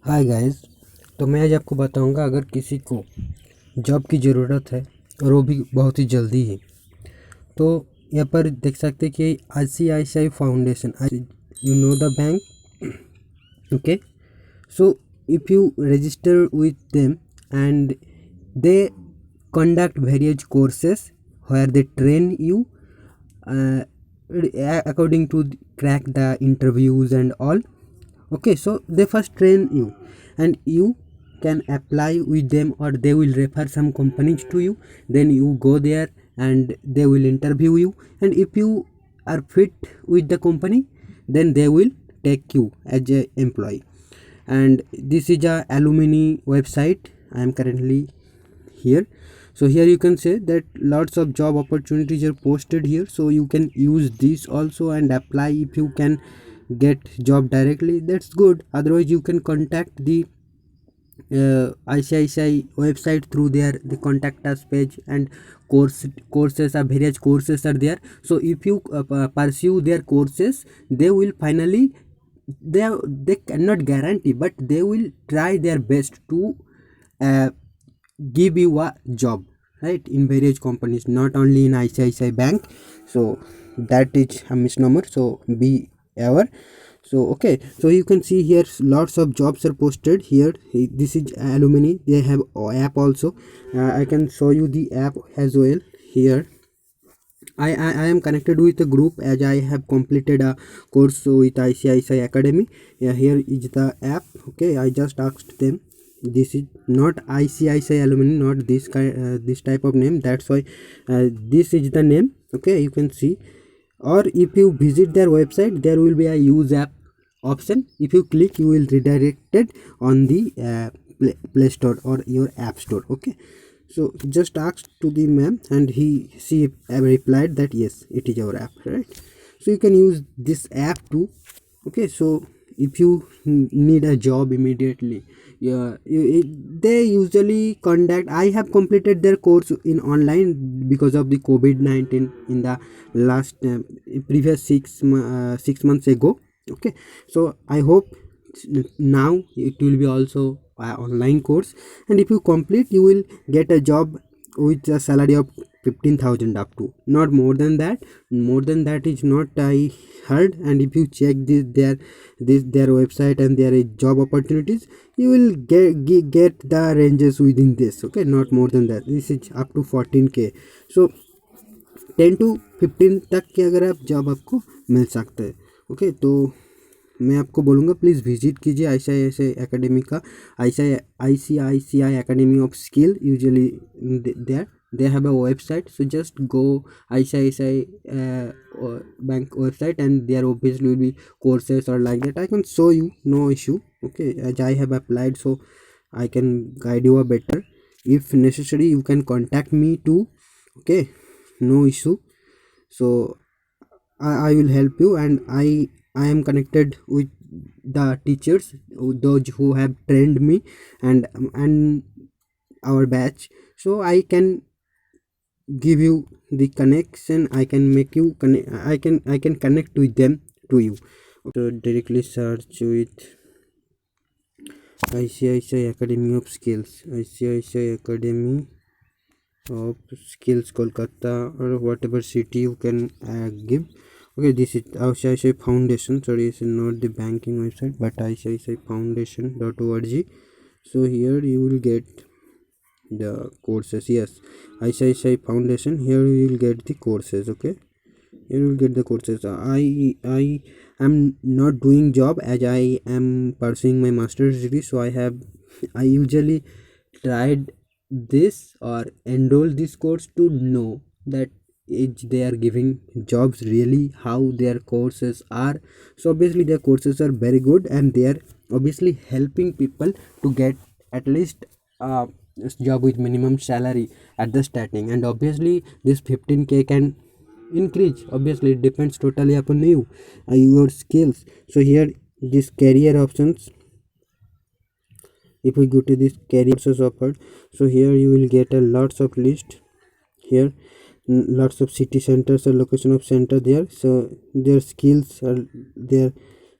Hi guys. तो मैं आज आपको बताऊंगा अगर किसी को जॉब की ज़रूरत है और वो भी बहुत ही जल्दी है तो यहाँ पर देख सकते हैं कि ICICI foundation, you know the bank, okay? So if you register with them and they conduct various courses where they train you uh, according to crack the interviews and all. Okay, so they first train you and you can apply with them, or they will refer some companies to you. Then you go there and they will interview you, and if you are fit with the company, then they will take you as a employee. And this is a alumni website. I am currently here. So here you can say that lots of job opportunities are posted here, so you can use this also and apply. If you can get job directly, that's good. Otherwise you can contact the ICICI website through the contact us page, and courses are various courses are there. So if you pursue their courses, they will finally, they cannot guarantee, but they will try their best to uh, give you a job, right, in various companies, not only in ICICI bank. So that is a misnomer, so be aware. So okay, so you can see here lots of jobs are posted here. This is alumni, they have app also. I can show you the app as well. Here I am connected with a group as I have completed a course with ICICI Academy. Yeah, here is the app. Okay, I just asked them. This is not ICICI alumni, not this kind, this type of name. That's why this is the name. Okay, you can see. Or if you visit their website, there will be a use app option. If you click, you will redirected on the Play Store or your App Store. Okay, so just asked to the ma'am and she replied that yes, it is our app, right? So you can use this app too. Okay, so if you need a job immediately, yeah, they usually conduct. I have completed their course in online because of the COVID-19 in the last previous 6 months ago. Okay, so I hope now it will be also online course, and if you complete, you will get a job with a salary of 15,000 up to, not more than that. More than that is not, I heard. And if you check their website and their job opportunities, you will get the ranges within this. Okay, not more than that. This is up to 14K. So 10 to 15 तक के अगर आप job आपको मिल सकता है. Okay, तो मैं आपको बोलूँगा प्लीज़ विजिट कीजिए ICICI एकेडमी का. ICICI Academy of Skill, usually they have a website. So just go ICICI bank website and there obviously will be courses or like that. I can show you, no issue. Okay, as I have applied, so I can guide you a better. If necessary, you can contact me too. Okay, no issue. So I will help you, and I am connected with the teachers, those who have trained me, and our batch. So I can give you the connection. I can make you connect. I can connect with them to you. So directly search with ICICI Academy of Skills, ICICI Academy of Skills Kolkata, or whatever city you can give. Okay, this is ICICI Foundation. Sorry, it's not the banking website, but ICICI Foundation.org. So here you will get the courses. Yes, ICICI Foundation. Here you will get the courses. Okay, here you will get the courses. I am not doing job as I am pursuing my master's degree. So I usually tried this or enroll this course to know that they are giving jobs really, how their courses are. So obviously their courses are very good, and they are obviously helping people to get at least a job with minimum salary at the starting. And obviously this 15K can increase. Obviously it depends totally upon you, your skills. So here this career options, if we go to this career courses offered, so here you will get a lots of list. Here lots of city centers or location of center there. So their skills are there.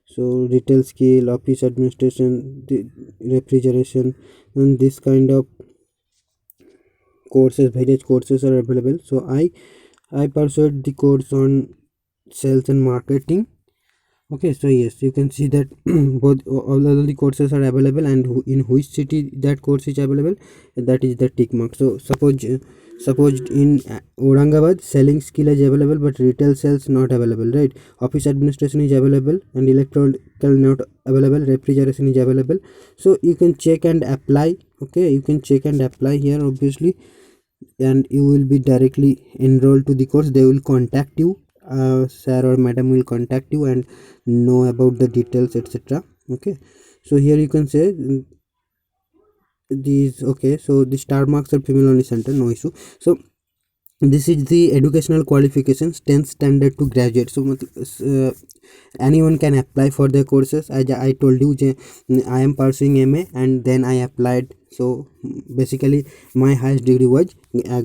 So retail skill, office administration, refrigeration, and this kind of courses, various courses are available. So I pursued the course on sales and marketing. Okay, so yes, you can see that both all the courses are available, and in which city that course is available, that is the tick mark. So suppose in Aurangabad, selling skill is available but retail sales not available, right? Office administration is available and electrical not available, refrigeration is available. So you can check and apply. Okay, you can check and apply here, obviously, and you will be directly enrolled to the course. They will contact you, sir or madam will contact you and know about the details, etc. Okay, so here you can say these. Okay, so the star marks are female only center, no issue. So this is the educational qualifications 10th standard to graduate. So anyone can apply for the courses. I told you I am pursuing MA and then I applied. So basically my highest degree was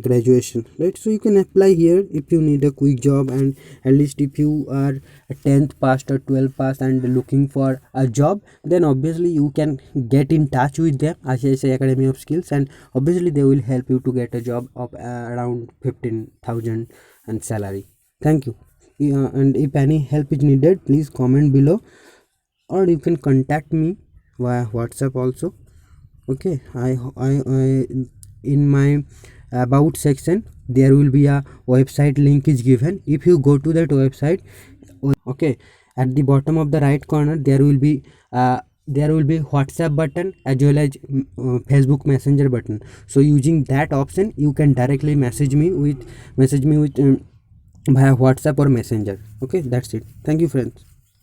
graduation, right? So you can apply here if you need a quick job, and at least if you are a 10th passed or 12th passed and looking for a job, then obviously you can get in touch with them, ICICI Academy of Skills, and obviously they will help you to get a job of around 15,000 and salary. Thank you. Yeah, and if any help is needed, please comment below, or you can contact me via WhatsApp also. Okay, I in my about section there will be a website link is given. If you go to that website, okay, at the bottom of the right corner there will be WhatsApp button as well as Facebook Messenger button. So using that option you can directly message me with via WhatsApp or Messenger. Okay, that's it. Thank you, friends.